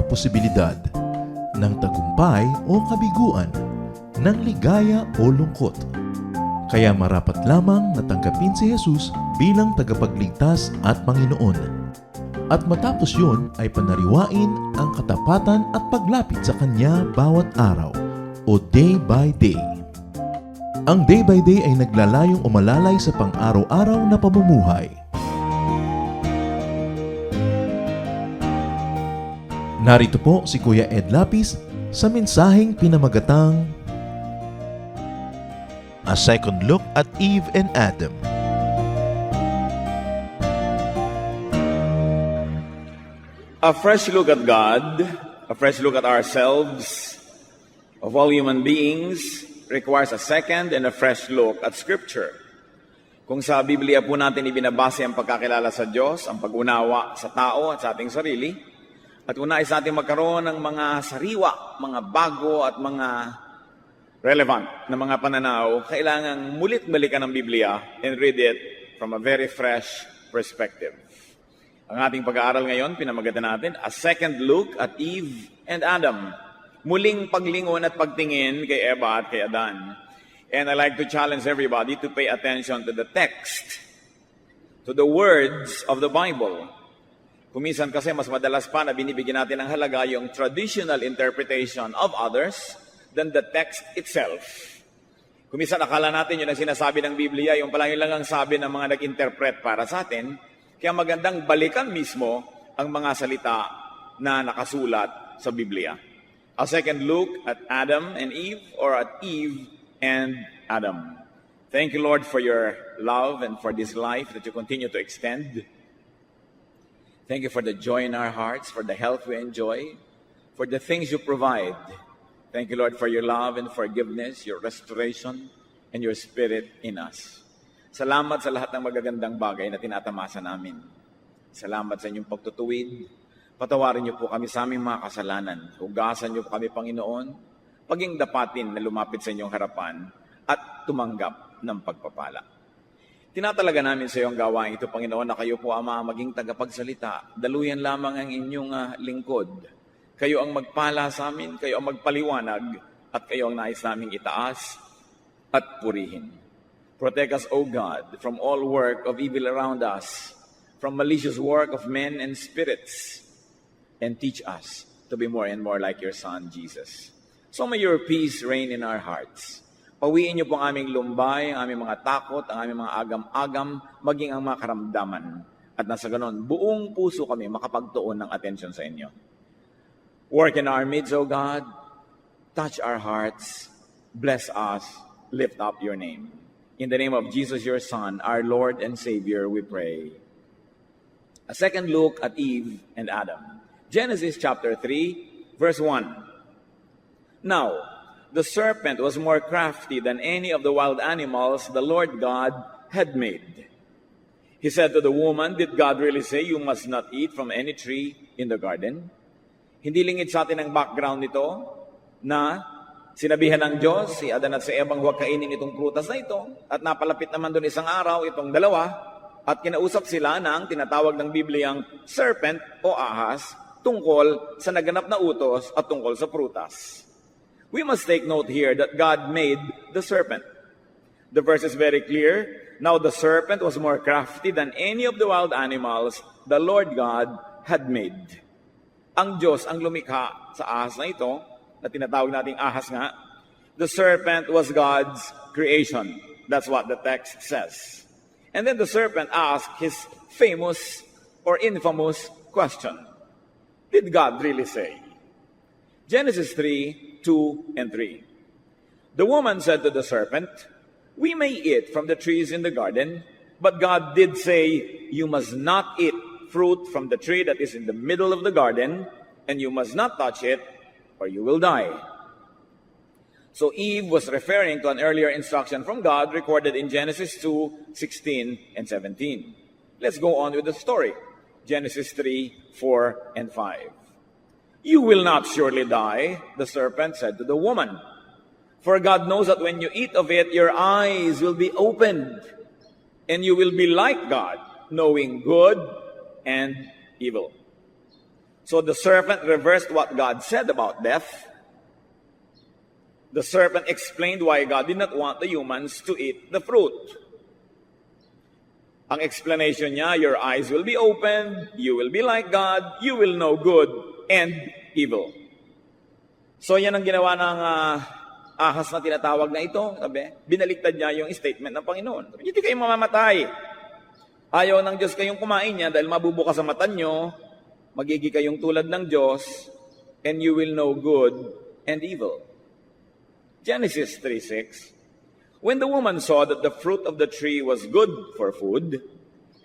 posibilidad ng tagumpay o kabiguan, ng ligaya o lungkot. Kaya marapat lamang na tanggapin si Jesus bilang tagapagligtas at Panginoon. At matapos yun ay panariwain ang katapatan at paglapit sa Kanya bawat araw o day by day. Ang day by day ay naglalayong umalalay sa pang-araw-araw na pamumuhay. Narito po si Kuya Ed Lapis sa mensaheng pinamagatang A Second Look at Eve and Adam. A fresh look at God, a fresh look at ourselves, of all human beings, requires a second and a fresh look at Scripture. Kung sa Biblia po natin ibinabase ang pagkakilala sa Diyos, ang pag-unawa sa tao at sa ating sarili, at unais natin magkaroon ng mga sariwa, mga bago at mga relevant na mga pananaw, kailangang mulit-balikan ang Biblia and read it from a very fresh perspective. Ang ating pag-aaral ngayon, pinamagatan natin, A Second Look at Eve and Adam. Muling paglingon at pagtingin kay Eva at kay Adan. And I like to challenge everybody to pay attention to the text, to the words of the Bible. Kuminsan kasi mas madalas pa na binibigyan natin ng halaga yung traditional interpretation of others than the text itself. Kuminsan akala natin yun ang sinasabi ng Biblia, yung pala yun lang ang sabi ng mga nag-interpret para sa atin. Kaya magandang balikan mismo ang mga salita na nakasulat sa Biblia. A second look at Adam and Eve or at Eve and Adam. Thank you, Lord, for your love and for this life that you continue to extend. Thank you for the joy in our hearts, for the health we enjoy, for the things you provide. Thank you, Lord, for your love and forgiveness, your restoration, and your spirit in us. Salamat sa lahat ng magagandang bagay na tinatamasa namin. Salamat sa inyong pagtutuwid. Patawarin niyo po kami sa aming mga kasalanan. Hugasan niyo po kami, Panginoon, paging dapatin na lumapit sa inyong harapan at tumanggap ng pagpapala. Tinatalaga namin sa iyo ang gawain ito, Panginoon, na kayo po, Ama, maging tagapagsalita. Daluyan lamang ang inyong lingkod. Kayo ang magpala sa amin, kayo ang magpaliwanag, at kayo ang nais naming itaas at purihin. Protect us, O God, from all work of evil around us, from malicious work of men and spirits, and teach us to be more and more like your Son, Jesus. So may your peace reign in our hearts. Pawiin niyo po ang aming lumbay, ang aming mga takot, ang aming mga agam-agam, maging ang mga karamdaman. At nasa ganon, buong puso kami makapagtuon ng atensyon sa inyo. Work in our midst, O God. Touch our hearts. Bless us. Lift up your name. In the name of Jesus, your Son, our Lord and Savior, we pray. A second look at Eve and Adam. Genesis chapter 3, verse 1. Now, the serpent was more crafty than any of the wild animals the Lord God had made. He said to the woman, did God really say you must not eat from any tree in the garden? Hindi lingid sa atin ang background nito na sinabihan ng Diyos, si Adan at si Evang huwag kainin itong prutas na ito. At napalapit naman doon isang araw itong dalawa. At kinausap sila ng tinatawag ng Bibliang serpent o ahas tungkol sa naganap na utos at tungkol sa prutas. We must take note here that God made the serpent. The verse is very clear. Now the serpent was more crafty than any of the wild animals the Lord God had made. Ang Diyos ang lumikha sa ahas na ito, na tinatawag nating ahas nga, the serpent was God's creation. That's what the text says. And then the serpent asked his famous or infamous question. Did God really say? Genesis 3, 2, and 3. The woman said to the serpent, we may eat from the trees in the garden, but God did say, you must not eat fruit from the tree that is in the middle of the garden, and you must not touch it, or you will die. So Eve was referring to an earlier instruction from God recorded in Genesis 2, 16, and 17. Let's go on with the story. Genesis 3, 4, and 5. You will not surely die, the serpent said to the woman. For God knows that when you eat of it, your eyes will be opened, and you will be like God, knowing good and evil. So the serpent reversed what God said about death. The serpent explained why God did not want the humans to eat the fruit. Ang explanation niya, your eyes will be opened, you will be like God, you will know good and evil. So yan ang ginawa ng ahas na tinatawag na ito. Sabi, binaliktad niya yung statement ng Panginoon. Sabi, hindi kayo mamamatay. Ayaw ng Diyos kayong kumain niya dahil mabubukas sa mata nyo, magiging kayong tulad ng Diyos, and you will know good and evil. Genesis 3:6. When the woman saw that the fruit of the tree was good for food,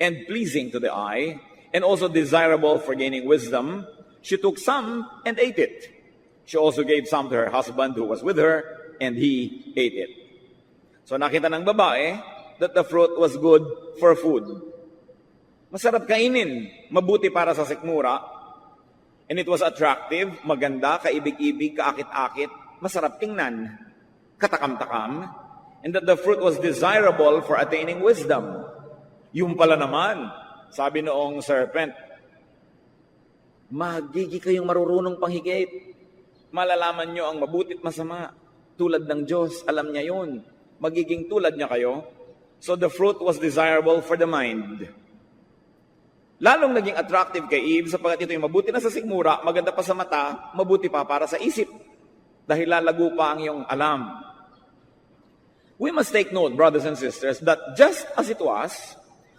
and pleasing to the eye, and also desirable for gaining wisdom, she took some and ate it. She also gave some to her husband who was with her, and he ate it. So nakita ng babae that the fruit was good for food. Masarap kainin, mabuti para sa sikmura, and it was attractive, maganda, kaibig-ibig, kaakit-akit, masarap tingnan, katakam-takam, and that the fruit was desirable for attaining wisdom. Yung pala naman, sabi noong serpent, magigi kayong marurunong panghigit. Malalaman nyo ang mabutit masama. Tulad ng Diyos, alam niya yun. Magiging tulad niya kayo. So the fruit was desirable for the mind. Lalong naging attractive kay Eve sapagkat ito'y mabuti na sa sikmura, maganda pa sa mata, mabuti pa para sa isip. Dahil lalago pa ang iyong alam. We must take note, brothers and sisters, that just as it was,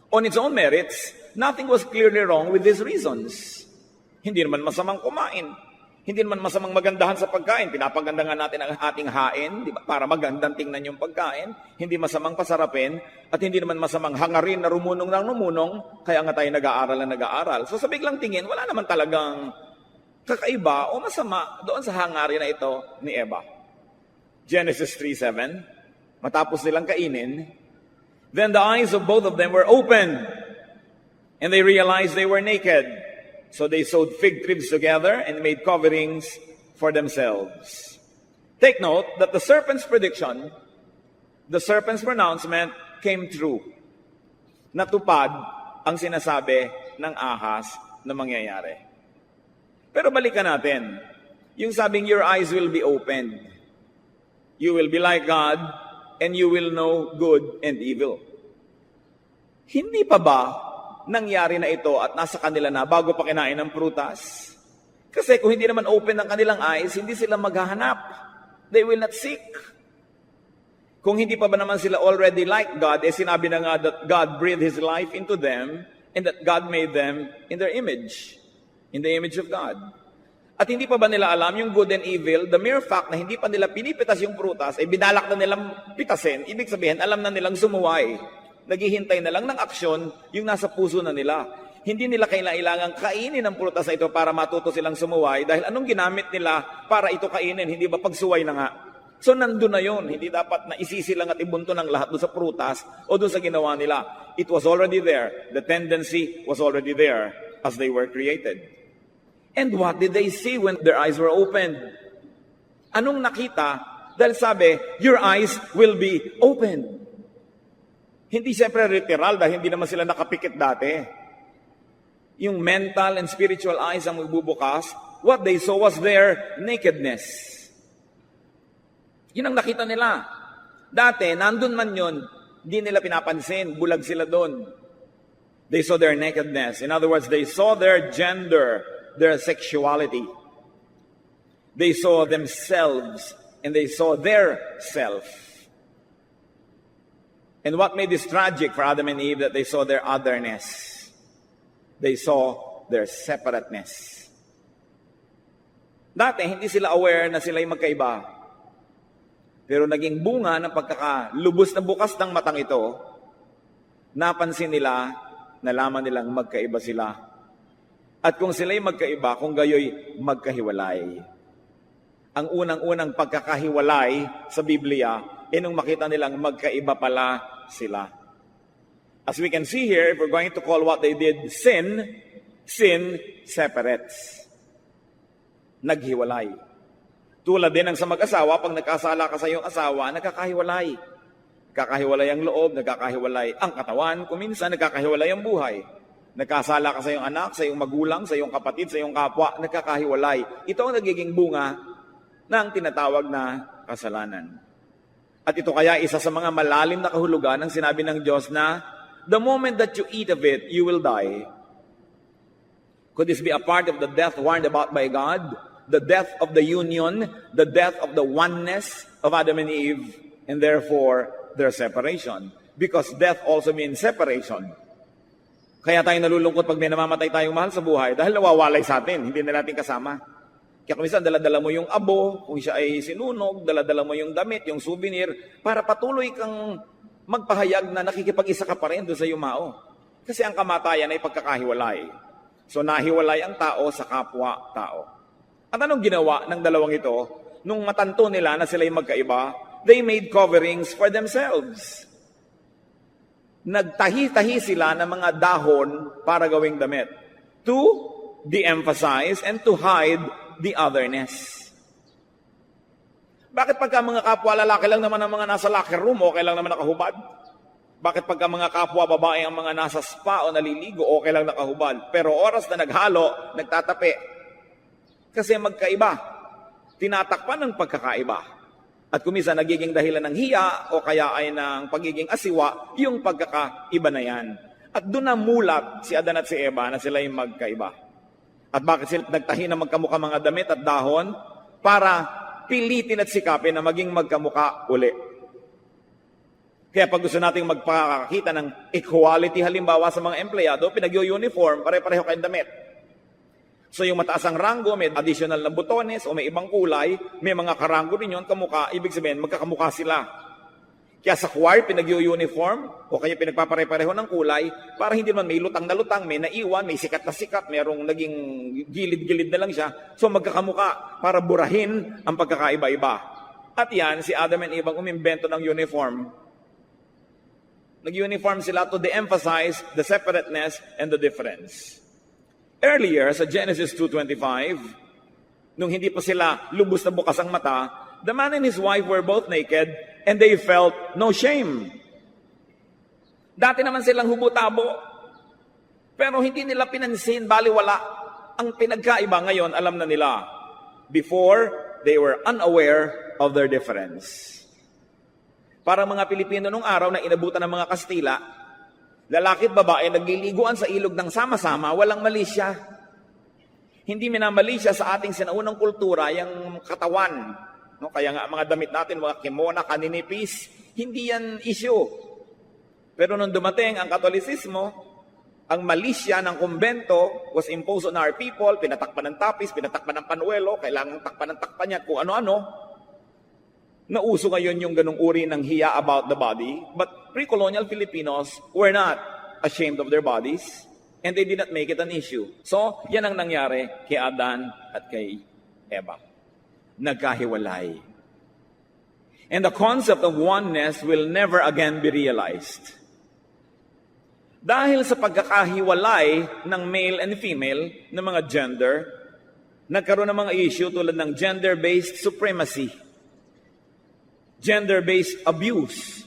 on its own merits, nothing was clearly wrong with these reasons. Hindi naman masamang kumain. Hindi naman masamang magandahan sa pagkain. Pinapaganda nga natin ang ating hain, di ba? Para magandang tingnan yung pagkain. Hindi masamang pasarapin. At hindi naman masamang hangarin na rumunong ng rumunong. Kaya nga tayo nag-aaral na nag-aaral. So sa biglang tingin, wala naman talagang kakaiba o masama doon sa hangarin na ito ni Eva. Genesis 3:7. Matapos nilang kainin, then the eyes of both of them were opened, and they realized they were naked. So they sewed fig leaves together and made coverings for themselves. Take note that the serpent's prediction, the serpent's pronouncement came true. Natupad ang sinasabi ng ahas na mangyayari. Pero balikan natin, yung sabing your eyes will be opened. You will be like God, and you will know good and evil. Hindi pa ba nangyari na ito at nasa kanila na bago pa kinain ng prutas? Kasi kung hindi naman open ang kanilang eyes, hindi sila maghahanap. They will not seek. Kung hindi pa ba naman sila already like God, sinabi na nga that God breathed His life into them and that God made them in their image, in the image of God. At hindi pa ba nila alam yung good and evil, the mere fact na hindi pa nila pinipitas yung prutas, binalak na nilang pitasin, ibig sabihin, alam na nilang sumuway. Naghihintay na lang ng aksyon yung nasa puso na nila. Hindi nila kailangang kainin ang prutas na ito para matuto silang sumuway dahil anong ginamit nila para ito kainin, hindi ba pagsuway na nga? So nandun na yun, hindi dapat na isisi lang at ibunto ng lahat doon sa prutas o doon sa ginawa nila. It was already there. The tendency was already there as they were created. And what did they see when their eyes were opened? Anong nakita? Dahil sabi, your eyes will be opened. Hindi siyempre literal dahil hindi naman sila nakapikit dati. Yung mental and spiritual eyes ang magbubukas. What they saw was their nakedness. Yun ang nakita nila. Dati, nandun man yun, hindi nila pinapansin. Bulag sila doon. They saw their nakedness. In other words, they saw their gender, their sexuality. They saw themselves and they saw their self. And what made this tragic for Adam and Eve that they saw their otherness? They saw their separateness. Dati, hindi sila aware na sila'y magkaiba. Pero naging bunga ng pagkakalubos na bukas ng matang ito, napansin nila, nalaman nilang magkaiba sila. At kung sila'y magkaiba, kung gayoy magkahiwalay. Ang unang-unang pagkakahiwalay sa Biblia, nung makita nilang magkaiba pala sila. As we can see here, if we're going to call what they did sin, sin separates. Naghiwalay. Tulad din ng sa mag-asawa, pag nagkasala ka sa iyong asawa, nagkakahiwalay. Nagkakahiwalay ang loob, nagkakahiwalay ang katawan, kuminsan nagkakahiwalay ang buhay. Nagkasala ka sa iyong anak, sa iyong magulang, sa iyong kapatid, sa iyong kapwa, nagkakahiwalay. Ito ang nagiging bunga ng tinatawag na kasalanan. At ito kaya isa sa mga malalim na kahulugan ng sinabi ng Diyos na, the moment that you eat of it, you will die. Could this be a part of the death warned about by God? The death of the union, the death of the oneness of Adam and Eve, and therefore their separation. Because death also means separation. Kaya tayo nalulungkot pag may namamatay tayong mahal sa buhay dahil nawawalay sa atin, hindi na natin kasama. Kaya kung minsan dala-dala mo yung abo, kung siya ay sinunog, dala-dala mo yung damit, yung souvenir, para patuloy kang magpahayag na nakikipag-isa ka pa rin doon sa yumao. Kasi ang kamatayan ay pagkakahiwalay. So nahiwalay ang tao sa kapwa-tao. At anong ginawa ng dalawang ito? Nung matanto nila na sila'y magkaiba, they made coverings for themselves. Nagtahi-tahi sila ng mga dahon para gawing damit to de-emphasize and to hide the otherness. Bakit pagka mga kapwa lalaki lang naman ang mga nasa locker room, okay lang naman nakahubad? Bakit pagka mga kapwa babae ang mga nasa spa o naliligo, okay lang nakahubad? Pero oras na naghalo, nagtatapi. Kasi magkaiba. Tinatakpan ng pagkakaiba. At kumisa nagiging dahilan ng hiya o kaya ay ng pagiging asiwa, yung pagkakaiba na yan. At doon namulat si Adan at si Eva na sila yung magkaiba. At bakit sila nagtahi na magkamukha mga damit at dahon? Para pilitin at sikapin na maging magkamukha uli. Kaya pag gusto nating magpakakita ng equality halimbawa sa mga empleyado, pinag-uniform, pare-pareho kayong damit. So yung mataas ang ranggo, may additional na butones o may ibang kulay, may mga karanggo rin yun, kamukha, ibig sabihin, magkakamukha sila. Kaya sa choir, pinag-uniform o kaya pinagpapare-pareho ng kulay para hindi naman may lutang na lutang, may naiwan, may sikat na sikat, merong naging gilid-gilid na lang siya. So magkakamukha para burahin ang pagkakaiba-iba. At yan, si Adam and Eve ang umimbento ng uniform. Nag-uniform sila to de-emphasize the separateness and the difference. Earlier, sa Genesis 2:25, nung hindi pa sila lubos na bukas ang mata, the man and his wife were both naked and they felt no shame. Dati naman silang hubotabo, pero hindi nila pinansin, baliwala. Ang pinagkaiba ngayon, alam na nila. Before, they were unaware of their difference. Para mga Pilipino nung araw na inabutan ng mga Kastila, lalaki at babae nagliliguan sa ilog ng sama-sama, walang mali siya. Hindi minamali siya sa ating sinaunang kultura, yung katawan. No? Kaya nga mga damit natin, mga kimona, kaninipis, hindi yan issue. Pero nung dumating ang Katolisismo, ang malisya ng kumbento was imposed on our people, pinatakpan ng tapis, pinatakpan ng panuelo, kailangan takpan ng takpan niya, kung ano-ano. Nauso ngayon yung ganung uri ng hiya about the body, but pre-colonial Filipinos were not ashamed of their bodies and they did not make it an issue. So, yan ang nangyari kay Adan at kay Eva. Nagkahiwalay. And the concept of oneness will never again be realized. Dahil sa pagkakahiwalay ng male and female, ng mga gender, nagkaroon ng mga issue tulad ng gender-based supremacy, gender-based abuse,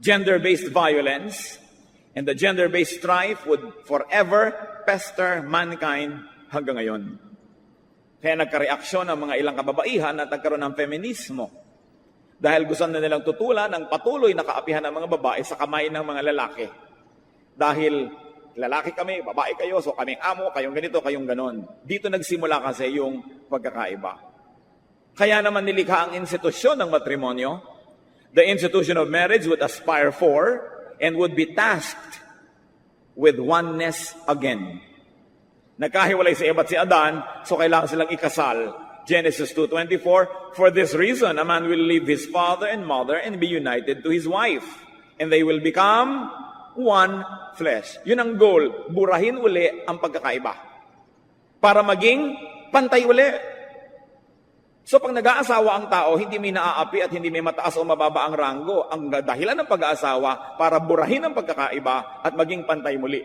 gender-based violence, and the gender-based strife would forever pester mankind hanggang ngayon. Kaya nagkareaksyon ang mga ilang kababaihan at nagkaroon ng feminismo. Dahil gusto na nilang tutulan ang patuloy na kaapihan ng mga babae sa kamay ng mga lalaki. Dahil lalaki kami, babae kayo, so kaming amo, kayong ganito, kayong ganon. Dito nagsimula kasi yung pagkakaiba. Kaya naman nilikha ang institusyon ng matrimonyo. The institution of marriage would aspire for and would be tasked with oneness again. Nagkahiwalay si Eva at si Adan, so kailangan silang ikasal. Genesis 2:24, for this reason, a man will leave his father and mother and be united to his wife, and they will become one flesh. Yun ang goal, burahin uli ang pagkakaiba. Para maging pantay uli. So pag nag-aasawa ang tao, hindi may naaapi at hindi may mataas o mababa ang ranggo. Ang dahilan ng pag-aasawa para burahin ang pagkakaiba at maging pantay muli.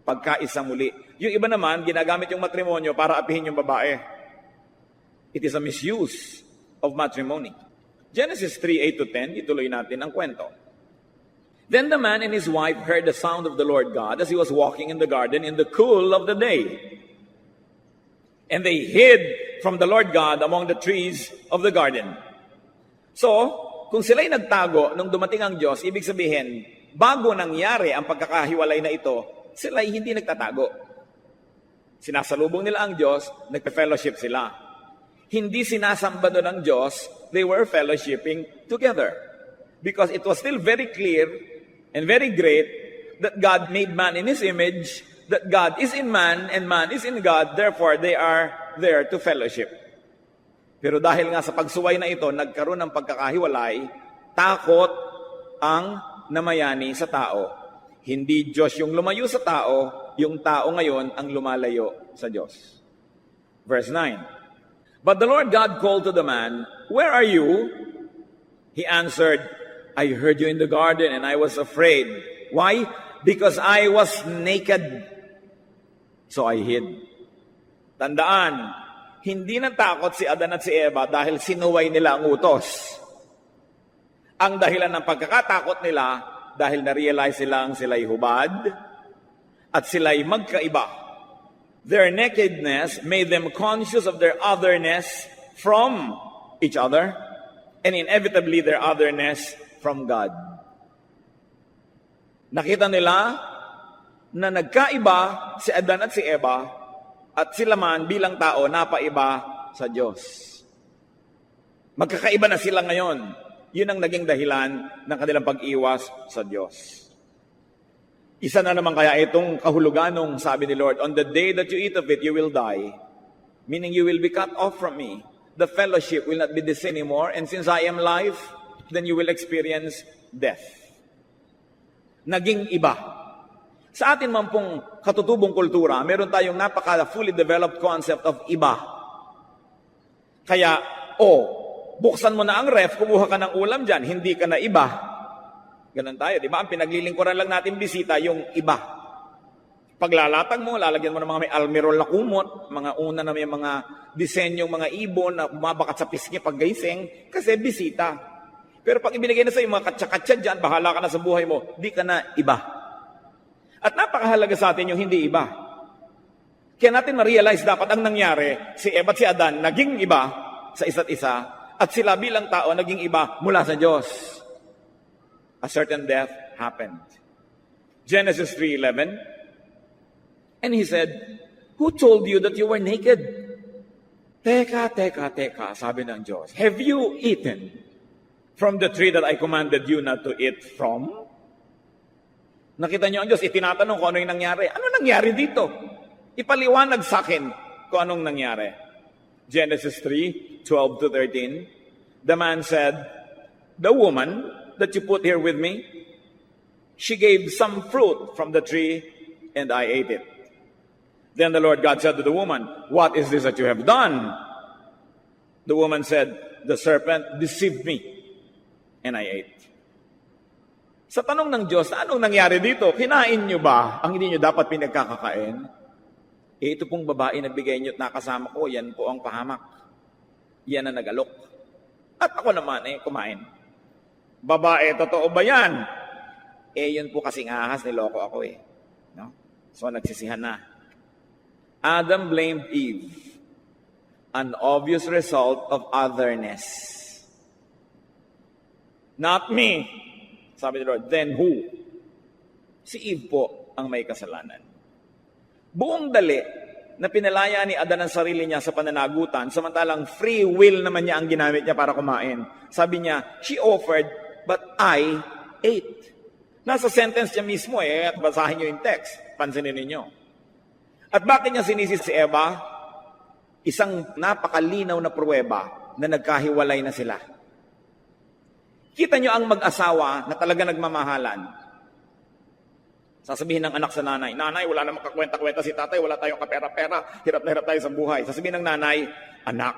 Pagkaisa muli. Yung iba naman, ginagamit yung matrimonyo para apihin yung babae. It is a misuse of matrimony. Genesis 3:8-10, ituloy natin ang kwento. Then the man and his wife heard the sound of the Lord God as he was walking in the garden in the cool of the day. And they hid from the Lord God among the trees of the garden. So, kung sila'y nagtago nung dumating ang Diyos, ibig sabihin, bago nangyari ang pagkakahiwalay na ito, sila'y hindi nagtatago. Sinasalubong nila ang Diyos, nagpe-fellowship sila. Hindi sinasamba doon ang Diyos, they were fellowshipping together. Because it was still very clear and very great that God made man in His image, that God is in man and man is in God, therefore they are there to fellowship. Pero dahil nga sa pagsuway na ito, nagkaroon ng pagkakahiwalay, takot ang namayani sa tao. Hindi Diyos yung lumayo sa tao, yung tao ngayon ang lumalayo sa Diyos. Verse 9. But the Lord God called to the man, "Where are you?" He answered, "I heard you in the garden and I was afraid." Why? Because I was naked, so I hid. Tandaan, hindi natakot si Adan at si Eva dahil sinuway nila ang utos. Ang dahilan ng pagkakatakot nila, dahil na-realize silang sila'y hubad at sila'y magkaiba. Their nakedness made them conscious of their otherness from each other and inevitably their otherness from God. Nakita nila na nagkaiba si Adan at si Eva at sila man bilang tao napaiba sa Diyos. Magkakaiba na sila ngayon. Yun ang naging dahilan ng kanilang pag-iwas sa Diyos. Isa na naman kaya itong kahulugan nung sabi ni Lord, "On the day that you eat of it, you will die." Meaning you will be cut off from me. The fellowship will not be the same anymore. And since I am life, then you will experience death. Naging iba. Sa atin man pong katutubong kultura, meron tayong napaka-fully developed concept of iba. Kaya, buksan mo na ang ref, kumuha ka ng ulam dyan, hindi ka na iba. Ganun tayo, di ba? Ang pinaglilingkuran lang natin bisita, yung iba. Paglalatag mo, lalagyan mo ng mga may almirol na kumot, mga una na may mga disenyong mga ibon na bumabakat sa pisngi pag gising, kasi bisita. Pero pag ibinigay na sa'yo mga katsa-katsa dyan, bahala ka na sa buhay mo, di ka na iba. At napakahalaga sa atin yung hindi iba. Kaya natin ma-realize dapat ang nangyari, si Eva at si Adan naging iba sa isa't isa, at sila bilang tao naging iba mula sa Diyos. A certain death happened. Genesis 3:11. And he said, "Who told you that you were naked?" Teka, sabi ng Diyos. "Have you eaten from the tree that I commanded you not to eat from?" Nakita niyo ang Diyos, itinatanong kung ano yung nangyari. Ano nangyari dito? Ipaliwanag sa akin kung anong nangyari. Genesis 3:12-13. The man said, "The woman that you put here with me, she gave some fruit from the tree and I ate it." Then the Lord God said to the woman, "What is this that you have done?" The woman said, "The serpent deceived me and I ate." Sa tanong ng Diyos, anong nangyari dito? Kinain nyo ba ang hindi nyo dapat pinagkakakain? Ito pong babae na bigay nyo at nakasama ko, yan po ang pahamak. Yan ang nagalok. At ako naman, kumain. Babae, totoo ba yan? Yun po kasing ahas, niloko ako No? So, nagsisihan na. Adam blamed Eve. An obvious result of otherness. Not me. Sabi ni Lord, then who? Si Eve po ang may kasalanan. Buong dali na pinalaya ni Adan ang sarili niya sa pananagutan, samantalang free will naman niya ang ginamit niya para kumain. Sabi niya, she offered, but I ate. Nasa sentence niya mismo at basahin niyo yung text. Pansinin ninyo. At bakit niya sinisi si Eva? Isang napakalinaw na pruweba na nagkahiwalay na sila. Kita niyo ang mag-asawa na talaga nagmamahalan. Sasabihin ng anak sa nanay, "Nanay, wala namang kakwenta-kwenta si tatay, wala tayong kapera-pera, hirap na hirap tayo sa buhay." Sasabihin ng nanay, "Anak,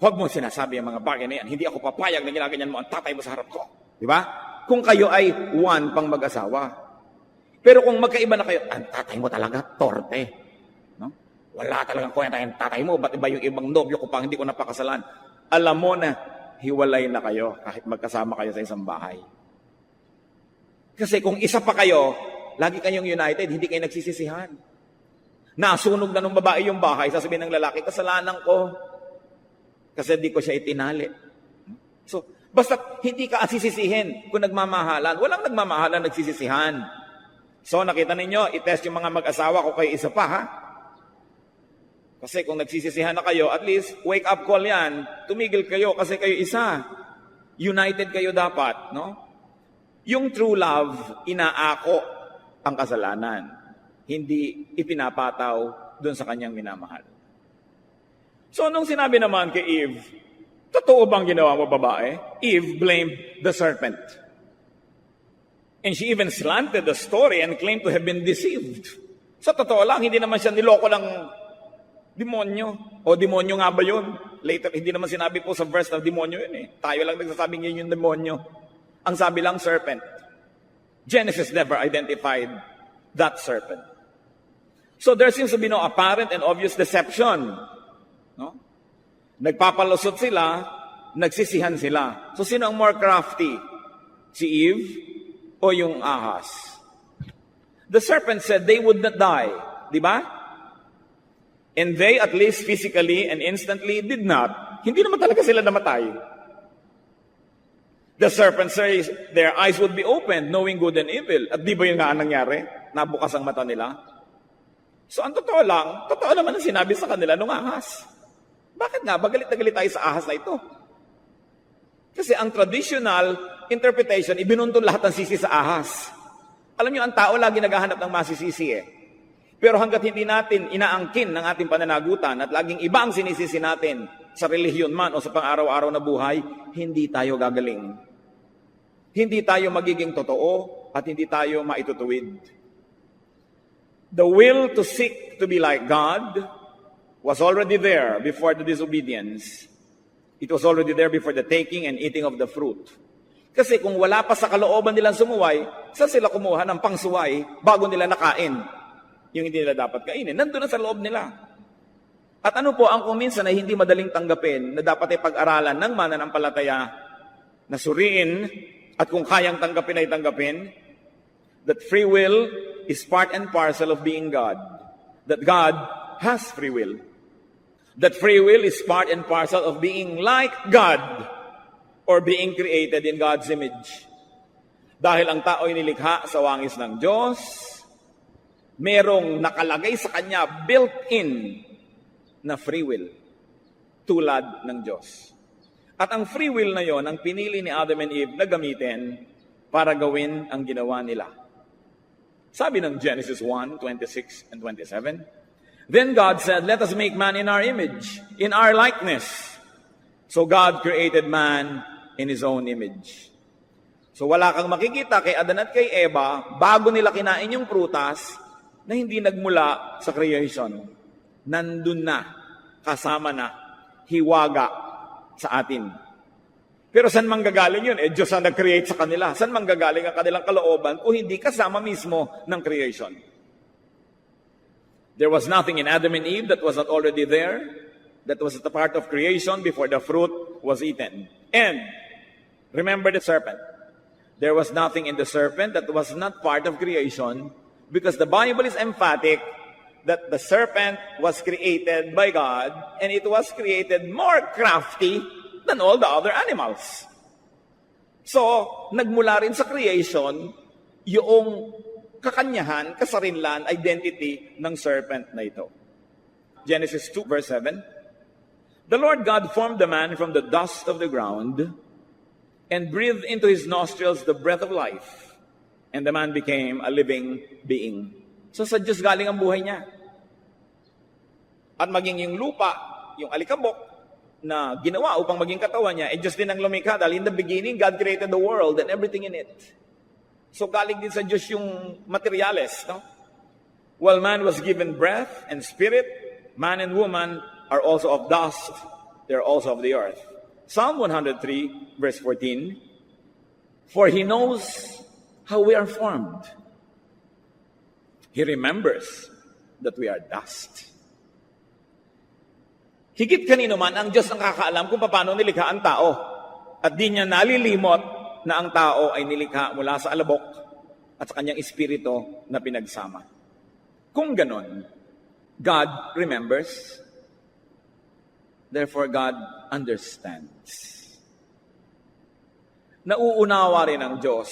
huwag mo sinasabi ang mga bagay na yan. Hindi ako papayag na ginaganyan mo ang tatay mo sa harap ko." Di ba? Kung kayo ay one pang mag-asawa. Pero kung magkaiba na kayo, ang tatay mo talaga, torpe. No? Wala talagang kwenta yung tatay mo, ba't iba yung ibang nobyo ko pa hindi ko napakasalan? Alam mo na, hiwalay na kayo kahit magkasama kayo sa isang bahay. Kasi kung isa pa kayo, lagi kayong united, hindi kayo nagsisisihan. Nasunog na ng babae yung bahay, sasabihin ng lalaki, kasalanan ko. Kasi di ko siya itinali. So, basta hindi ka asisisihin kung nagmamahalan. Walang nagmamahalan, nagsisisihan. So, nakita ninyo, itest yung mga mag-asawa kung kayo isa pa, ha? Kasi kung nagsisisihan na kayo, at least, wake up call yan. Tumigil kayo kasi kayo isa. United kayo dapat, no? Yung true love, inaako ang kasalanan. Hindi ipinapataw doon sa kanyang minamahal. So, nung sinabi naman kay Eve, totoo bang ginawa mo, babae? Eve blamed the serpent. And she even slanted the story and claimed to have been deceived. Sa totoo lang, hindi naman siya niloko ng demonyo. O demonyo nga ba yun? Later, hindi naman sinabi po sa verse na demonyo yun eh. Tayo lang nagsasabing yun yung demonyo. Ang sabi lang, serpent. Genesis never identified that serpent. So there seems to be no apparent and obvious deception. No? Nagpapalusot sila, nagsisihan sila. So sino ang more crafty? Si Eve o yung ahas? The serpent said they would not die. Di ba? And they, at least physically and instantly, did not. Hindi naman talaga sila namatay. The serpent says their eyes would be opened, knowing good and evil. At di ba yun nga ang nangyari? Nabukas ang mata nila. So ang totoo lang, totoo naman ang sinabi sa kanila nung ahas. Bakit nga? Bagalit na galit tayo sa ahas na ito. Kasi ang traditional interpretation, ibinuntun lahat ng sisi sa ahas. Alam niyo, ang tao lagi naghahanap ng masisisi eh. Pero hanggat hindi natin inaangkin ng ating pananagutan at laging iba ang sinisisi natin sa relihiyon man o sa pang-araw-araw na buhay, hindi tayo gagaling. Hindi tayo magiging totoo at hindi tayo maitutuwid. The will to seek to be like God was already there before the disobedience. It was already there before the taking and eating of the fruit. Kasi kung wala pa sa kalooban nilang sumuway, saan sila kumuha ng pangsuway bago nila nakain yung hindi nila dapat kainin? Nandun na sa loob nila. At ano po ang kuminsan na hindi madaling tanggapin na dapat ay pag-aralan ng mananampalataya na suriin at kung kayang tanggapin ay tanggapin, that free will is part and parcel of being God. That God has free will. That free will is part and parcel of being like God or being created in God's image. Dahil ang tao ay nilikha sa wangis ng Diyos, merong nakalagay sa kanya built-in na free will tulad ng Diyos. At ang free will na yon ang pinili ni Adam and Eve na gamitin para gawin ang ginawa nila. Sabi ng Genesis 1:26 and 27, Then God said, let us make man in our image, in our likeness. So God created man in His own image. So wala kang makikita kay Adan at kay Eva bago nila kinain yung prutas na hindi nagmula sa creation. Nandun na, kasama na, hiwaga sa atin. Pero saan manggagaling yun? Diyos ang nag-create sa kanila. Saan manggagaling ang kanilang kalooban kung hindi kasama mismo ng creation? There was nothing in Adam and Eve that was not already there, that was a part of creation before the fruit was eaten. And, remember the serpent. There was nothing in the serpent that was not part of creation because the Bible is emphatic that the serpent was created by God and it was created more crafty than all the other animals. So, nagmula rin sa creation yung kakanyahan, kasarinlan, identity ng serpent na ito. Genesis 2 verse 7, The Lord God formed the man from the dust of the ground and breathed into his nostrils the breath of life, and the man became a living being. So sa Diyos galing ang buhay niya. At maging yung lupa, yung alikabok na ginawa upang maging katawan niya, Diyos din ang lumikha dahil in the beginning, God created the world and everything in it. So galing din sa Diyos yung materyales. No? While man was given breath and spirit, man and woman are also of dust. They're also of the earth. Psalm 103, verse 14, For He knows how we are formed. He remembers that we are dust. Higit kanino man, ang Diyos ang kakaalam kung paano nilikha ang tao. At di niya nalilimot na ang tao ay nilikha mula sa alabok at sa kanyang espiritu na pinagsama. Kung ganon, God remembers, therefore God understands. Nauunawa rin ng Diyos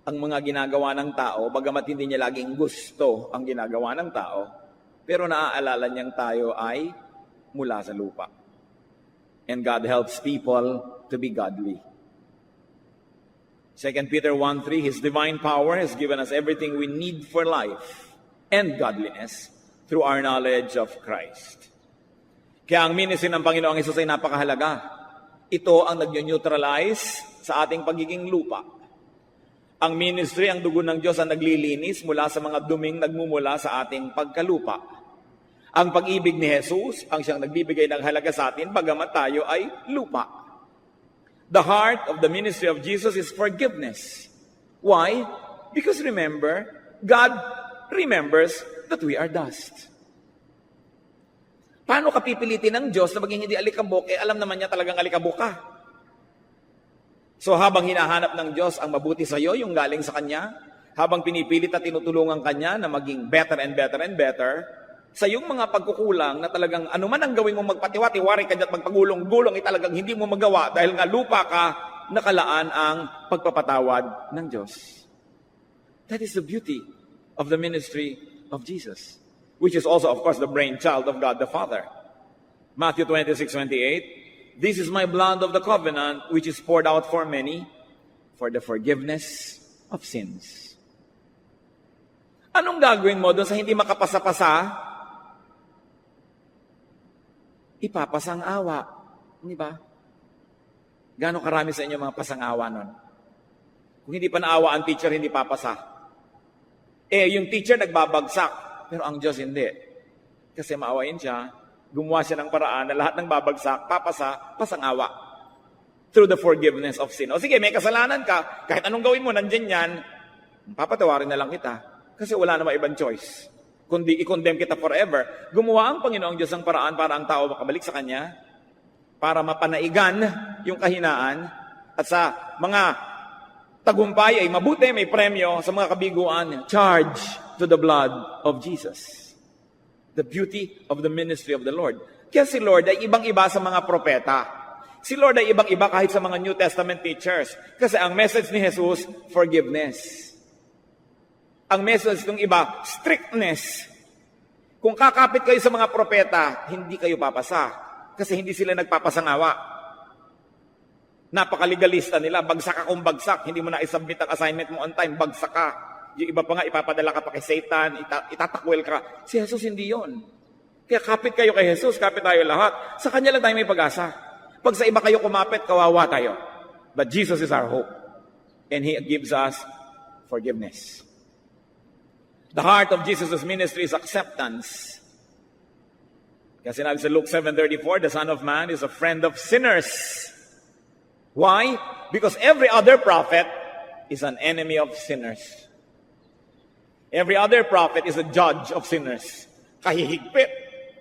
ang mga ginagawa ng tao, bagamat hindi niya laging gusto ang ginagawa ng tao, pero naaalala niyang tayo ay mula sa lupa. And God helps people to be godly. 2 Peter 1:3, His divine power has given us everything we need for life and godliness through our knowledge of Christ. Kaya ang ministry ng Panginoong Hesus ay napakahalaga. Ito ang nag-neutralize sa ating pagiging lupa. Ang ministry, ang dugo ng Diyos ang naglilinis mula sa mga duming nagmumula sa ating pagkalupa. Ang pag-ibig ni Jesus ang siyang nagbibigay ng halaga sa atin bagamat tayo ay lupa. The heart of the ministry of Jesus is forgiveness. Why? Because remember, God remembers that we are dust. Paano ka pipilitin ng Diyos na maging hindi alikabok? Alam naman niya talagang alikabok ka. So habang hinahanap ng Diyos ang mabuti sa iyo, yung galing sa Kanya, habang pinipilit at tinutulungan Kanya na maging better and better and better, sa iyong mga pagkukulang na talagang anuman ang gawin mong magpatiwa-tiwari ka at magpagulong-gulong, talagang hindi mo magawa dahil nga lupa ka, nakalaan ang pagpapatawad ng Diyos. That is the beauty of the ministry of Jesus, which is also, of course, the brainchild of God the Father. Matthew 26:28, This is my blood of the covenant, which is poured out for many for the forgiveness of sins. Anong gagawin mo doon sa hindi makapasa-pasa? Ipapasang awa. Di ba? Gano'ng karami sa inyo mga pasang-awa nun? Kung hindi pa naawa ang teacher, hindi papasa. Yung teacher nagbabagsak, pero ang Diyos hindi. Kasi maawain siya, gumawa siya ng paraan na lahat ng babagsak, papasa, pasang-awa. Through the forgiveness of sin. O sige, may kasalanan ka, kahit anong gawin mo, nandyan yan, papatawarin na lang kita. Kasi wala namang ibang choice. Kundi i-condemn kita forever. Gumawa ang Panginoong Diyos ng paraan para ang tao makabalik sa Kanya, para mapanaigan yung kahinaan, at sa mga tagumpay ay mabuti, may premyo, sa mga kabiguan, charge to the blood of Jesus. The beauty of the ministry of the Lord. Kaya si Lord ay ibang-iba sa mga propeta. Si Lord ay ibang-iba kahit sa mga New Testament teachers. Kasi ang message ni Jesus, forgiveness. Ang message ng iba, strictness. Kung kakapit kayo sa mga propeta, hindi kayo papasa. Kasi hindi sila nagpapasangawa. Napakalegalista nila. Bagsak akong bagsak. Hindi mo na isubmit ang assignment mo on time. Bagsak ka. Yung iba pa nga, ipapadala ka pa kay Satan. Itatakwil ka. Si Jesus hindi yon. Kaya kapit kayo kay Jesus. Kapit tayo lahat. Sa Kanya lang tayo may pag-asa. Pag sa iba kayo kumapit, kawawa tayo. But Jesus is our hope. And He gives us forgiveness. The heart of Jesus' ministry is acceptance. Kasi sinabi sa Luke 7:34, the Son of Man is a friend of sinners. Why? Because every other prophet is an enemy of sinners. Every other prophet is a judge of sinners. Kahihigpit.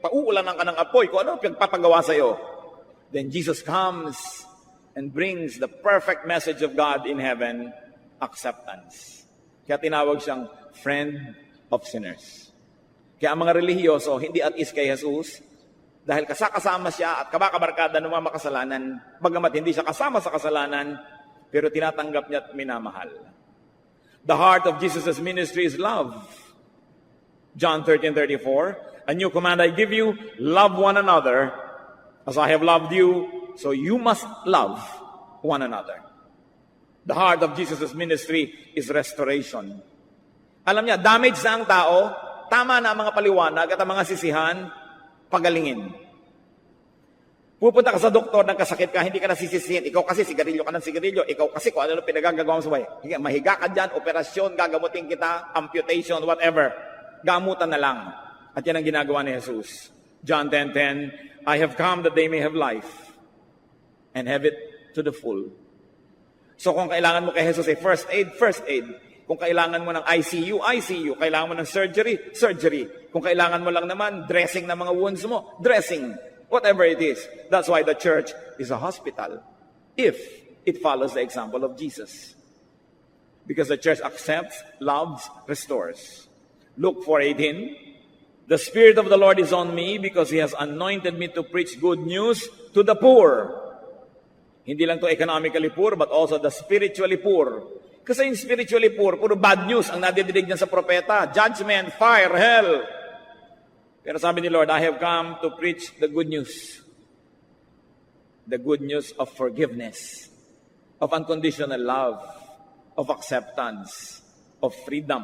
Pauulanan ka ng apoy. Kung ano pagpapagawa sa'yo. Then Jesus comes and brings the perfect message of God in heaven, acceptance. Kaya tinawag siyang friend of sinners. Kaya ang mga relihiyoso, hindi at is kay Jesus, dahil kasama siya at kabakabarkada ng mga makasalanan, bagamat hindi siya kasama sa kasalanan, pero tinatanggap niya at minamahal. The heart of Jesus' ministry is love. John 13:34, a new command I give you, love one another. As I have loved you, so you must love one another. The heart of Jesus' ministry is restoration. Alam niya, damage na ang tao, tama na ang mga paliwanag at ang mga sisihan, pagalingin. Pupunta ka sa doktor, nagkasakit ka, hindi ka nasisisihin. Ikaw kasi, sigarilyo ka ng sigarilyo. Ikaw kasi, kung ano pinagagagawa mo sa buhay. Mahiga ka dyan, operasyon, gagamutin kita, amputation, whatever. Gamutan na lang. At yan ang ginagawa ni Jesus. John 10:10, I have come that they may have life and have it to the full. So kung kailangan mo kay Jesus ay first aid, first aid. Kung kailangan mo ng ICU, ICU. Kailangan mo ng surgery, surgery. Kung kailangan mo lang naman, dressing ng mga wounds mo, dressing. Whatever it is. That's why the church is a hospital. If it follows the example of Jesus. because the church accepts, loves, restores. Luke 4:18, the Spirit of the Lord is on me because He has anointed me to preach good news to the poor. Hindi lang to economically poor, but also the spiritually poor. Kasi yung spiritually poor, puro bad news ang nadidinig niya sa propeta. Judgment, fire, hell. Pero sabi ni Lord, I have come to preach the good news. The good news of forgiveness, of unconditional love, of acceptance, of freedom.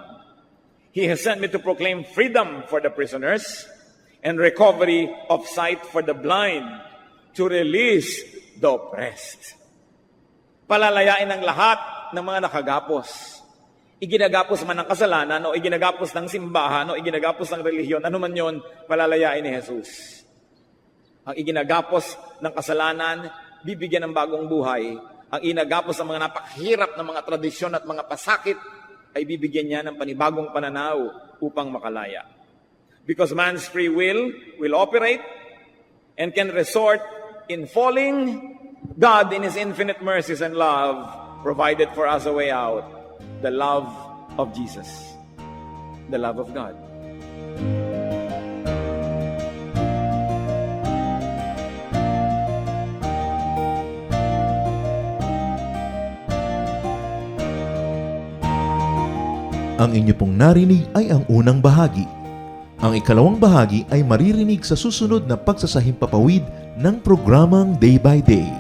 He has sent me to proclaim freedom for the prisoners and recovery of sight for the blind, to release the oppressed. Palalayain ang lahat ng mga nakagapos. Iginagapos man ng kasalanan o iginagapos ng simbahan o iginagapos ng relihiyon, ano man yun, palalayain ni Jesus. Ang iginagapos ng kasalanan, bibigyan ng bagong buhay. Ang inagapos ng mga napakahirap na mga tradisyon at mga pasakit, ay bibigyan niya ng panibagong pananaw upang makalaya. Because man's free will operate and can resort in falling. God, in His infinite mercies and love, provided for us a way out. The love of Jesus. The love of God. Ang inyo pong narinig ay ang unang bahagi. Ang ikalawang bahagi ay maririnig sa susunod na pagsasahimpapawid ng programang Day by Day.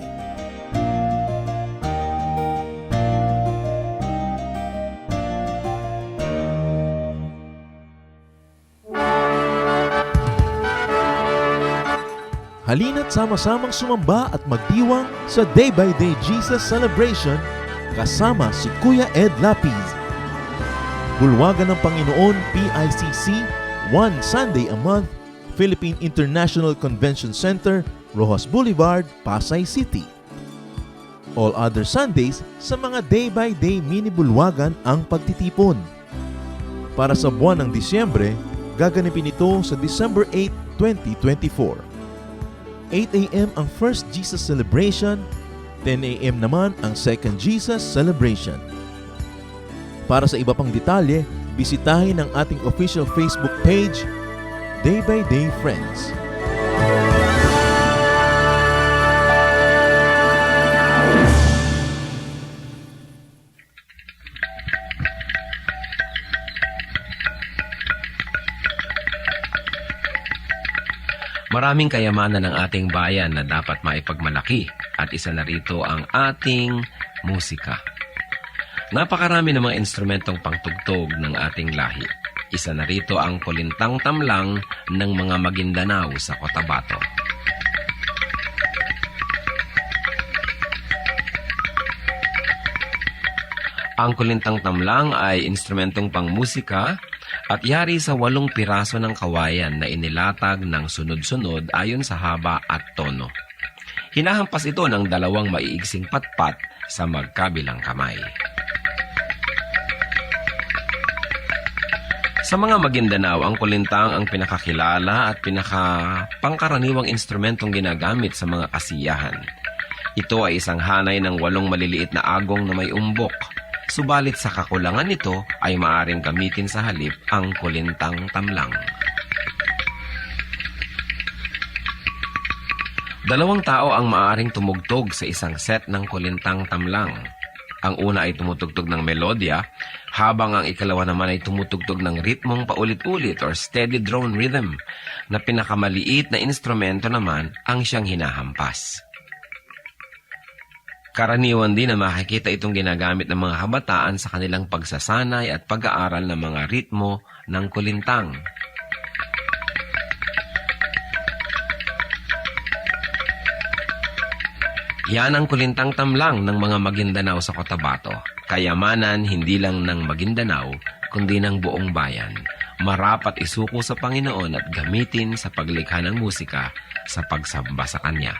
Halina't sama-samang sumamba at magdiwang sa Day by Day Jesus Celebration kasama si Kuya Ed Lapiz. Bulwagan ng Panginoon PICC, one Sunday a month, Philippine International Convention Center, Rojas Boulevard, Pasay City. All other Sundays sa mga day-by-day mini-bulwagan ang pagtitipon. Para sa buwan ng Disyembre, gaganapin ito sa December 8, 2024. 8 a.m. ang First Jesus Celebration, 10 a.m. naman ang Second Jesus Celebration. Para sa iba pang detalye, bisitahin ang ating official Facebook page, Day by Day Friends. Maraming kayamanan ng ating bayan na dapat maipagmalaki at isa na rito ang ating musika. Napakarami ng mga instrumentong pangtugtog ng ating lahi. Isa na rito ang kulintang tamlang ng mga Maguindanao sa Cotabato. Ang kulintang tamlang ay instrumentong pangmusika at yari sa 8 piraso ng kawayan na inilatag ng sunod-sunod ayon sa haba at tono. Hinahampas ito ng 2 maiigsing patpat sa magkabilang kamay. Sa mga Maguindanao, ang kulintang ang pinakakilala at pinakapangkaraniwang instrumentong ginagamit sa mga kasiyahan. Ito ay isang hanay ng 8 maliliit na agong na may umbok. Subalit sa kakulangan nito ay maaaring gamitin sa halip ang kulintang tamlang. 2 tao ang maaaring tumugtog sa isang set ng kulintang tamlang. Ang una ay tumutugtog ng melodya, habang ang ikalawa naman ay tumutugtog ng ritmong paulit-ulit or steady drone rhythm, na pinakamaliit na instrumento naman ang siyang hinahampas. Karaniwan din na makikita itong ginagamit ng mga kabataan sa kanilang pagsasanay at pag-aaral ng mga ritmo ng kulintang. Yan ang kulintang tamlang ng mga Maguindanao sa Cotabato. Kayamanan hindi lang ng Maguindanao, kundi ng buong bayan. Marapat isuko sa Panginoon at gamitin sa paglikha ng musika sa pagsamba sa Kanya.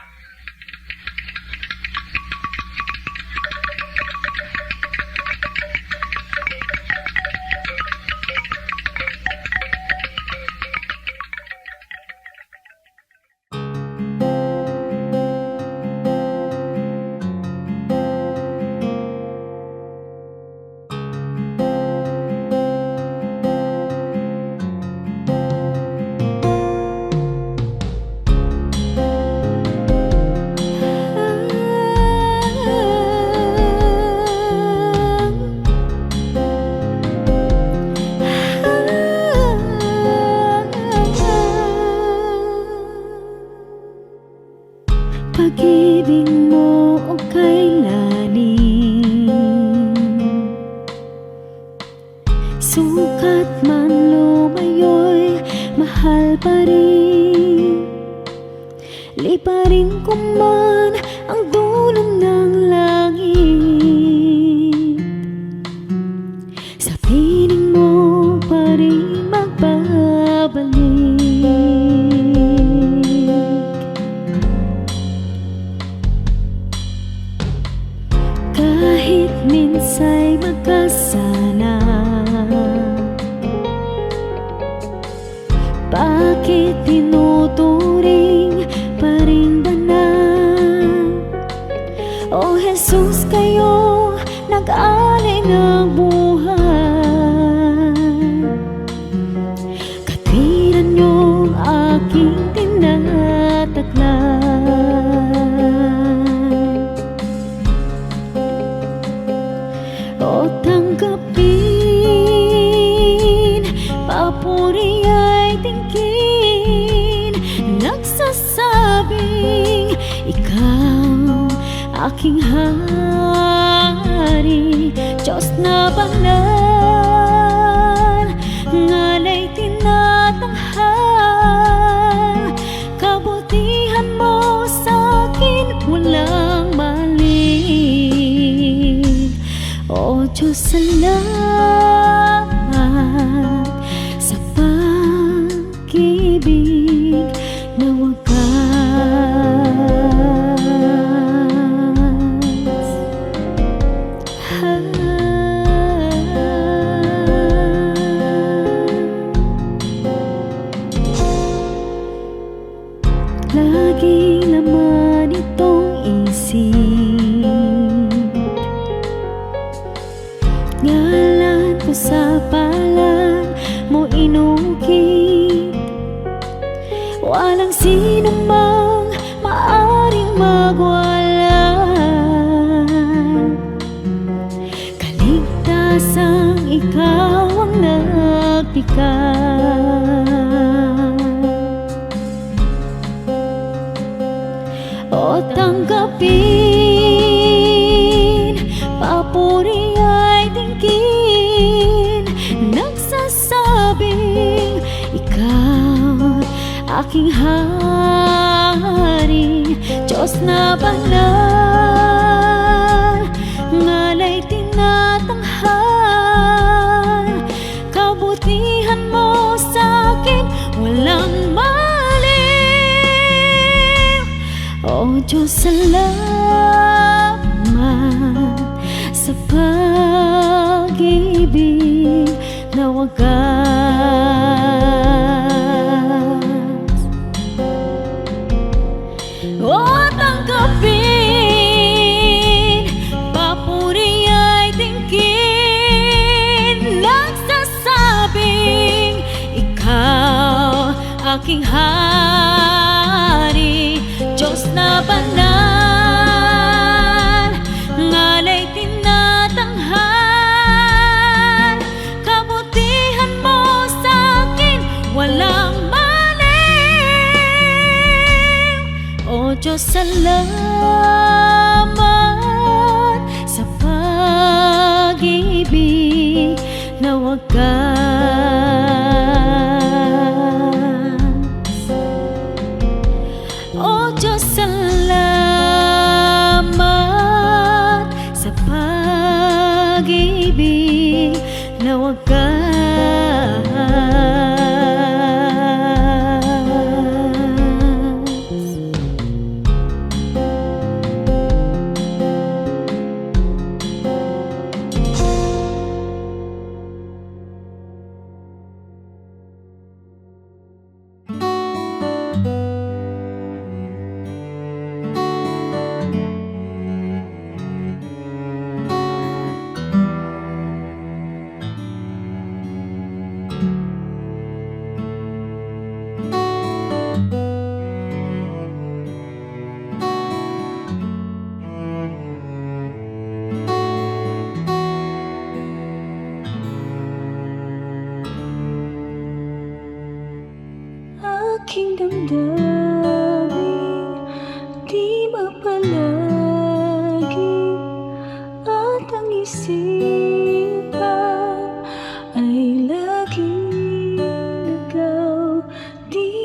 pa rin. Liparin ko man ang dulo ng langit, sa piling mo pa rin magbabalik. Kahit minsa'y magkasala, bakit tinuturing pa rin banal? O Jesus, kayo nag-alay ng buhay. Katwiran niyong aking tinataglay. O tanggapin, papuri ay tingin, nagsasabing ikaw aking hari. Diyos na banal, ngalay tinatanghal, kabutihan mo sa'kin walang mali. O Diyos, salamat sa pag-ibig na wagas. Lagi naman itong isip, ngalan ko sa palad mo inukit. Walang sino mang maaring magwala, kaligtasang ikaw ang naglikha. O tanggapin, papuri ay tingin, nagsasabing ikaw aking hari. Diyos na banal, ngalay tinatanghal, kabutihan mo sa'kin walang mali. O Diyos, salamat sa pag-ibig na wagas. O tanggapin, papuri ay tingin, nagsasabing ikaw aking hari. Diyos na banal, ngalay tinatanghal, kabutihan mo sa'kin walang mali. O Diyos, salamat sa pag-ibig na wagas. O Diyos, salamat sa pag-ibig na wagas. Aking damdamin di mapalagi, at ang isipan ay laging nagaw di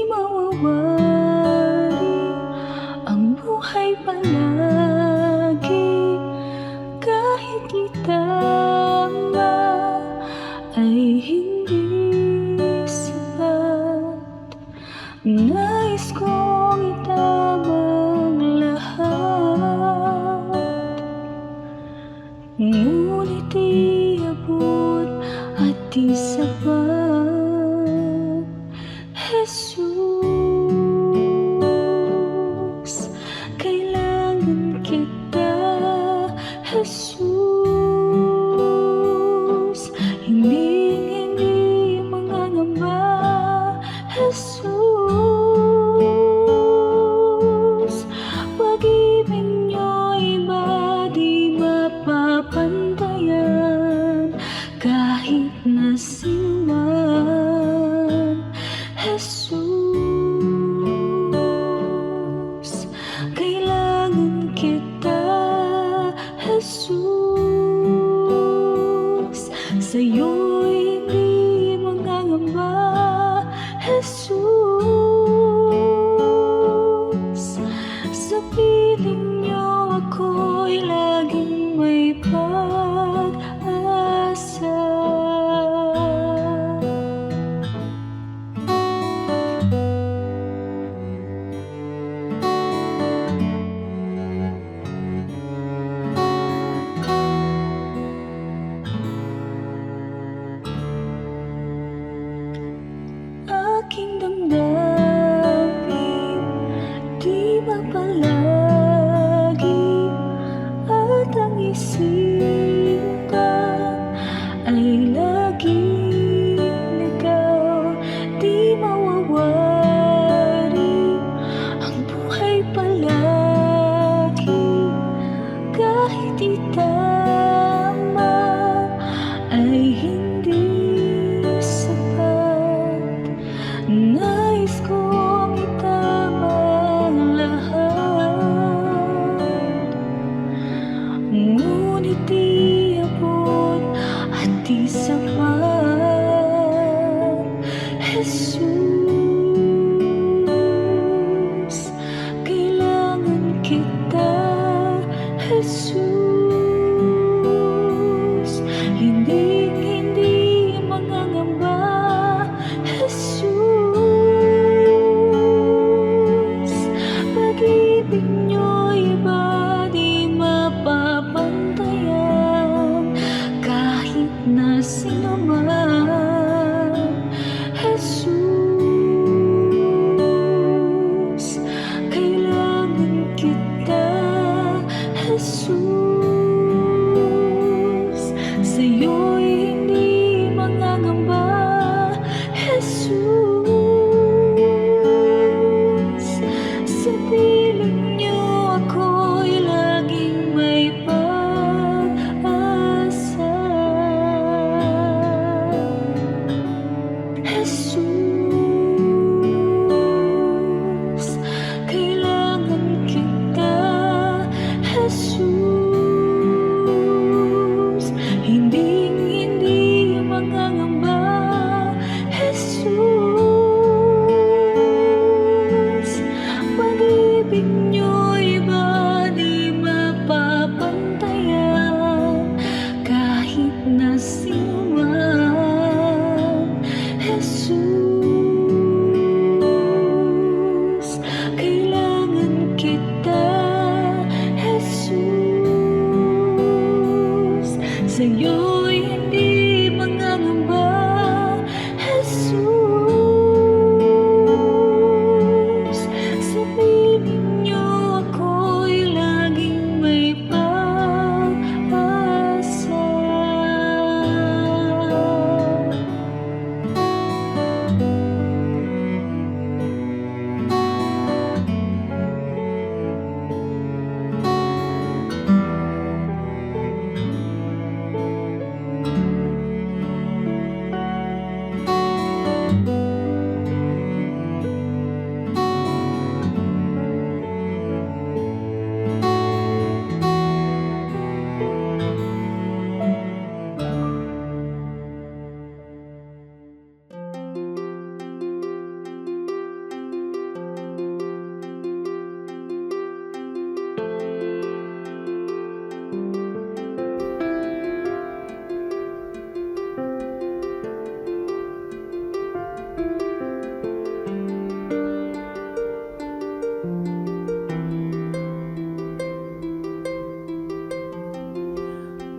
ngunit di abot at di sapat. Jesus, kailangan kita. Jesus, hindi mangangamba. Jesus, pag-ibig niyo'y iba di mapapantayan kahit na sinuman. Jesus, kailangan kita. Jesus, sa'yo'y hindi mangangamba. Jesus, sa piling niyo ako'y laging may pag-asa. Aking damdamin, di ba palagi at ang isipan ay laging ikaw, di mawawari ang buhay palagi kahit itama ay hindi sapat. Nais kong itama ang lahat, ngunit di abot at di sapat. Jesus, kailangan kita. Jesus, hindi mangangamba. Jesus, pag-ibig niyo'y iba di mapapantayan kahit na sinuman. Jesus, kailangan kita. Jesus,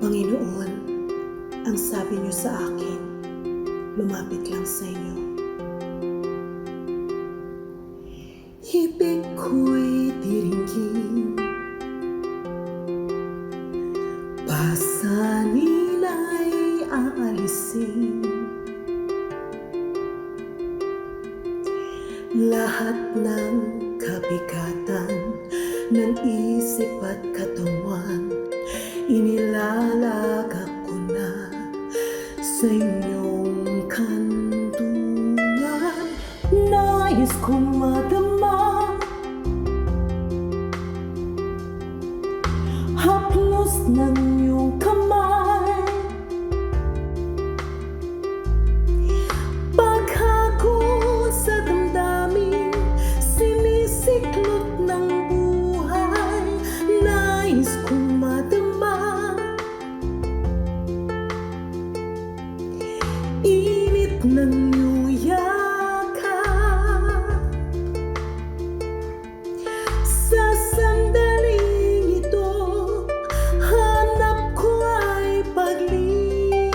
Panginoon, ang sabi niyo sa akin, lumapit lang sa inyo. Ibig ko'y diringgin, pasanin ay aalisin. Lahat ng kabigatan ng isip at katawan, inilalagak ko na sa inyong kantungan. Nais kong madama, haplos ng iyong kamay, paghagod sa damdamin, sinisiklot ng buhay. Nais kong madama, init ng iyong yakap. Sa sandaling ito, hanap ko ay paglinga.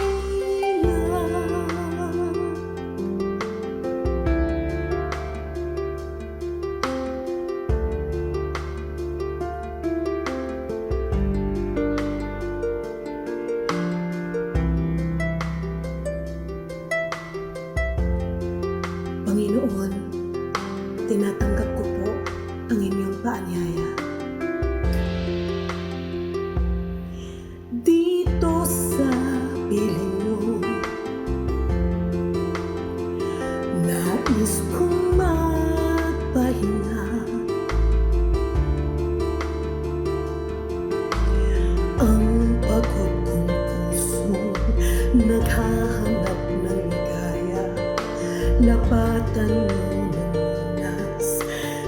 Panginoon, tinatanggap ko po ang inyong paanyaya. Dito sa piling niyo, nais kong magpahinga. Ang pagod kong puso, naghahanap ng ligaya. Lapatan niyo ng lunas,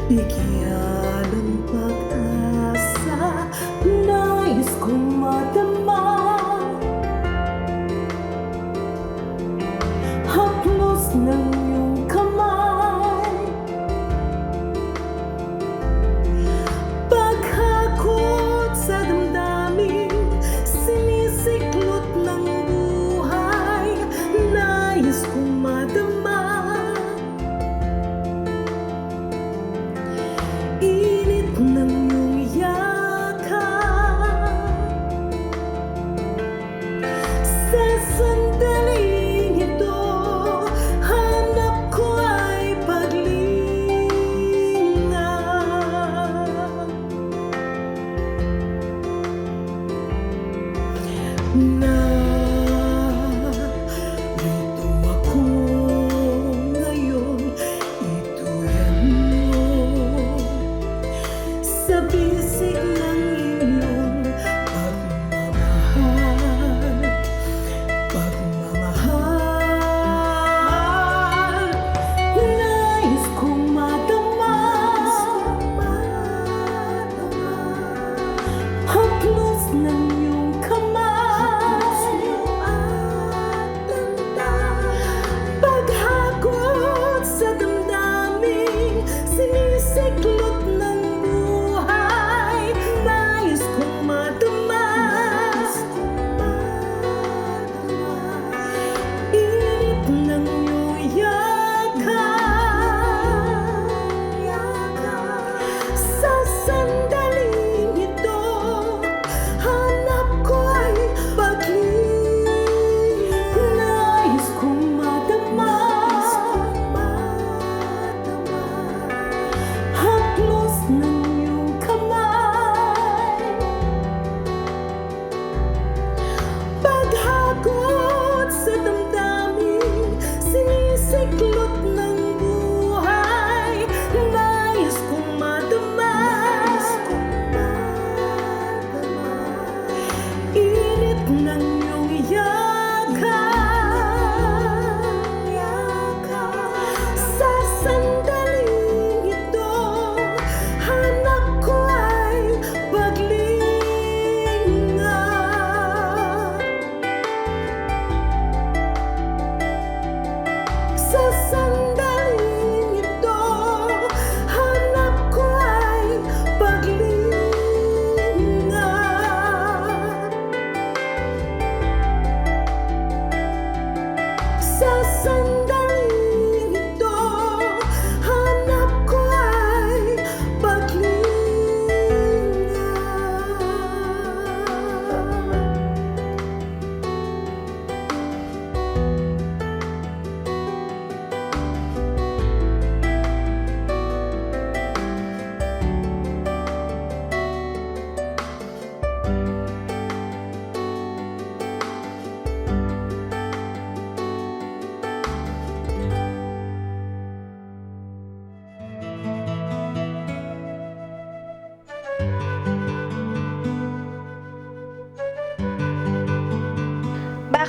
bigyan ng pag-asa. Nais kong madama, haplos ng iyong kamay, paghakot sa damdamin, sinisiklot ng buhay. Nais kong madama, init ng iyong yakap. Sa sandaling ito, hanap ko ay paglinga. Narito ako ngayon, ituyan mo sa bisig ng inyong pagmamahal. Pagmamahal, nais kong madama, haplos ng iyong kamay, paghagod sa damdamin, sinisiklot ng buhay. Nais kong madama, init ng iyong yakap. Sa sandaling ito, hanap ko ay paglinga. Nais kong madama, haplos ng iyong kamay, paghagod sa damdamin, sinisiklot ng buhay. Nais kong madama, init ng iyong yakap. Sa sandaling ito, hanap ko ay paglinga. Sa sandaling ito, hanap ko ay paglinga.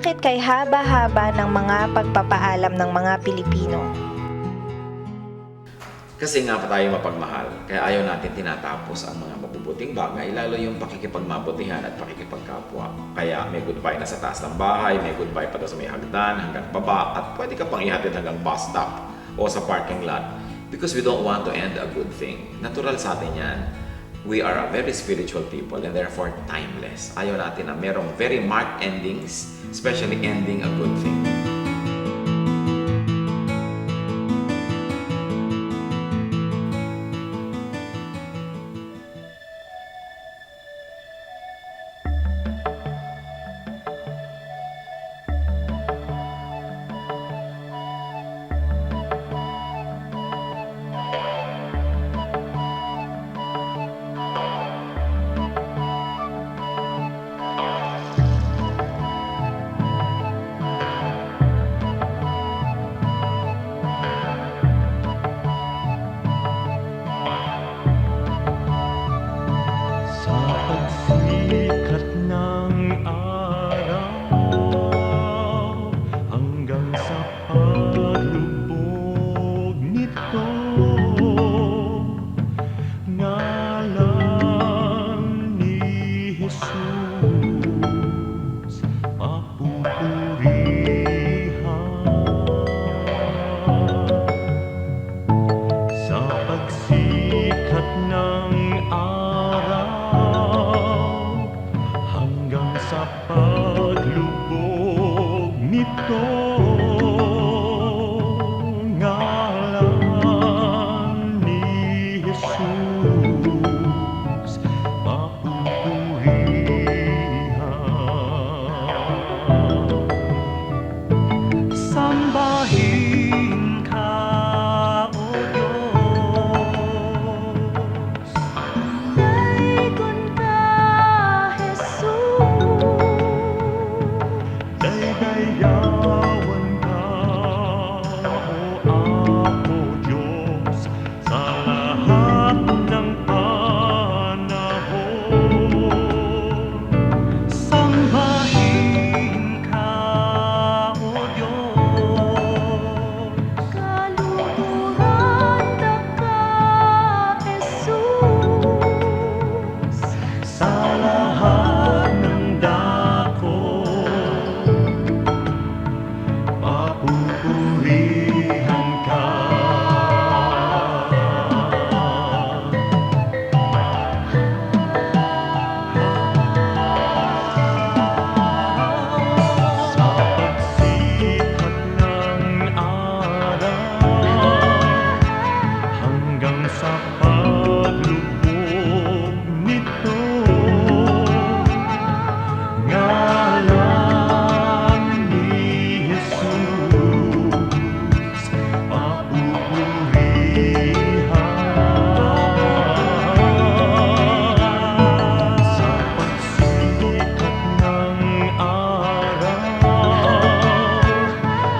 Bakit kay haba-haba ng mga pagpapaalam ng mga Pilipino? Kasi nga pa tayo mapagmahal, kaya ayaw natin tinatapos ang mga mabubuting bagay, lalo yung pakikipagmabutihan at pakikipagkapwa. Kaya may goodbye na sa taas ng bahay, may goodbye pa daw sa may hagdan, hanggang baba, at pwede ka pang ihatid hanggang bus stop o sa parking lot. Because we don't want to end a good thing. Natural sa atin yan. We are a very spiritual people and therefore timeless. Ayaw natin na merong very marked endings, especially ending a good thing. Sa pagsikat ng araw hanggang sa paglubog nito, ngalan ni Jesus mapupurihan. Sa pagsikat ng araw hanggang sa paglubog nito, ngalan ni Jesus mapupurihan. Sambahin ka, O Diyos. Daikon ka, Jesus. Daydayawan ka, O Apo Diyos, sa lahat ng panahon. Sambahin ka, O Diyos. Kaluhuran na ka, Jesus. Sa lahat ng dako, papupurihan ka. Sa pagsikat ng araw hanggang sa paglubog nito, ngalan ni Jesus mapupurihan. Sa pagsikat ng araw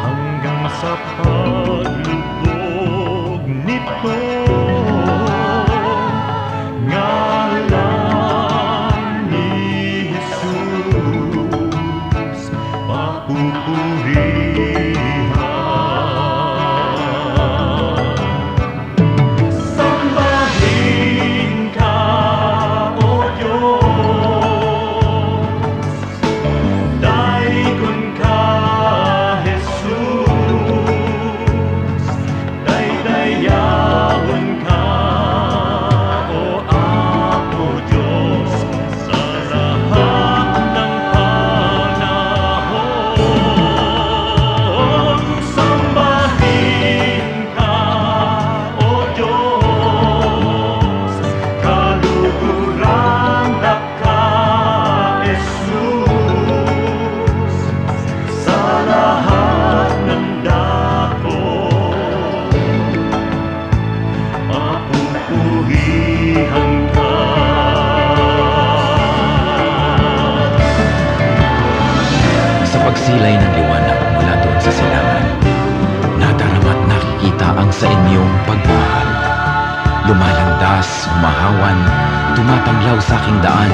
hanggang sa paglubog nito, ngalan ni Jesus mapupurihan. Sambahin ka, O Diyos. Daikon ka, Jesus. Daydayawan ka, O Apo Diyos, sa lahat ng panahon. Sambahin ka, O Diyos. Kaluhuran na ka, Jesus, sa lahat ng dako, papupurihan ka. Sa pagsilay ng liwanag mula doon sa silangan, nadarama't nakikita ang sa inyong pagmamahal. Lumalandas, humahawan, tumapanglaw sa aking daan,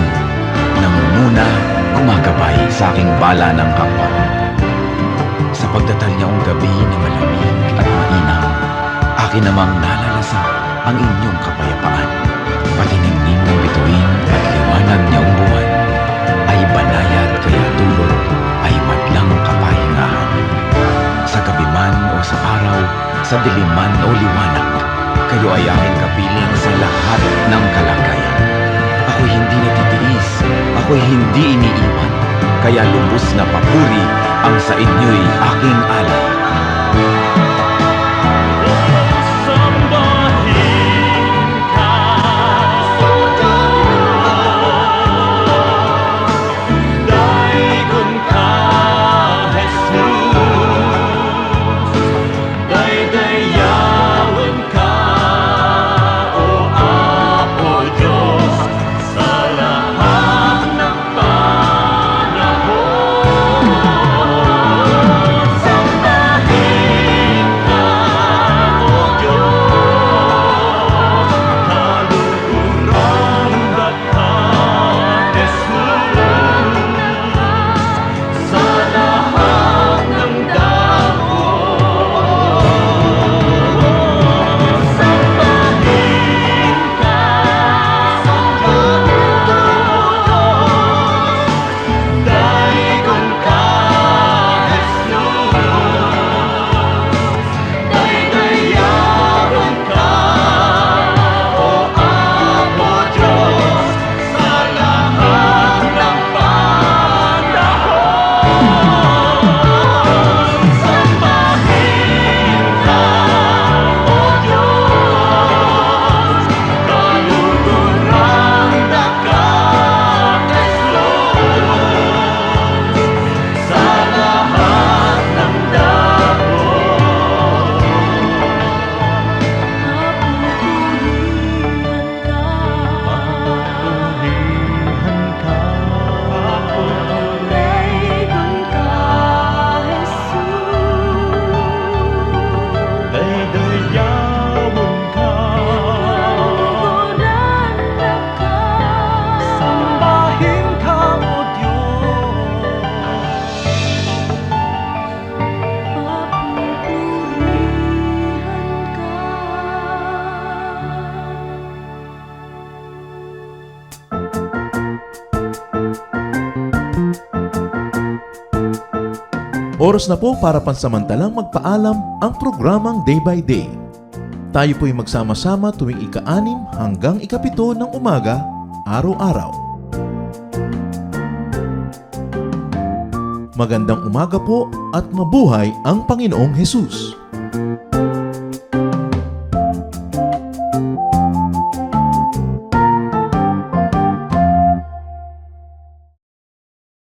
nangunguna, gumagabay sa aking bala ng kapwa. Sa pagdatal niyang gabi na malamig at mainam, akin namang nalalasa ang inyong kapayapaan. Patinigning ng bituin at liwanag niyang buwan ay banayad kaya dulot ay madlang kapahingahan. Sa gabi man o sa araw, sa diliman o liwanag, kayo ay aking kapiling sa lahat ng kalagayan. Ako'y hindi natitiis, ako'y hindi iniiwan, kaya lubos na papuri ang sa inyo'y aking alay. Sambahin ka, O Diyos. Daigon ka, Jesus. Daydayawan ka, O Apo Diyos, sa lahat ng panahon. Sambahin ka, O Diyos. Kaluluran ka, Jesus, sa lahat ng dahon. Sambahin ka, O Diyos. Daigon ka, Jesus. Daydayawan ka, O Apo Diyos, sa lahat ng panahon. Sambahin ka, O Diyos. Kaluluran ka, Jesus, sa lahat ng Papurihan ka, daydayawan ka, sambahin ka, O Diyos. Oras na po para pansamantalang magpaalam ang programang Day by Day. Tayo po'y magsama-sama tuwing ika-6 hanggang ika-7 ng umaga, araw-araw. Magandang umaga po at mabuhay ang Panginoong Hesus!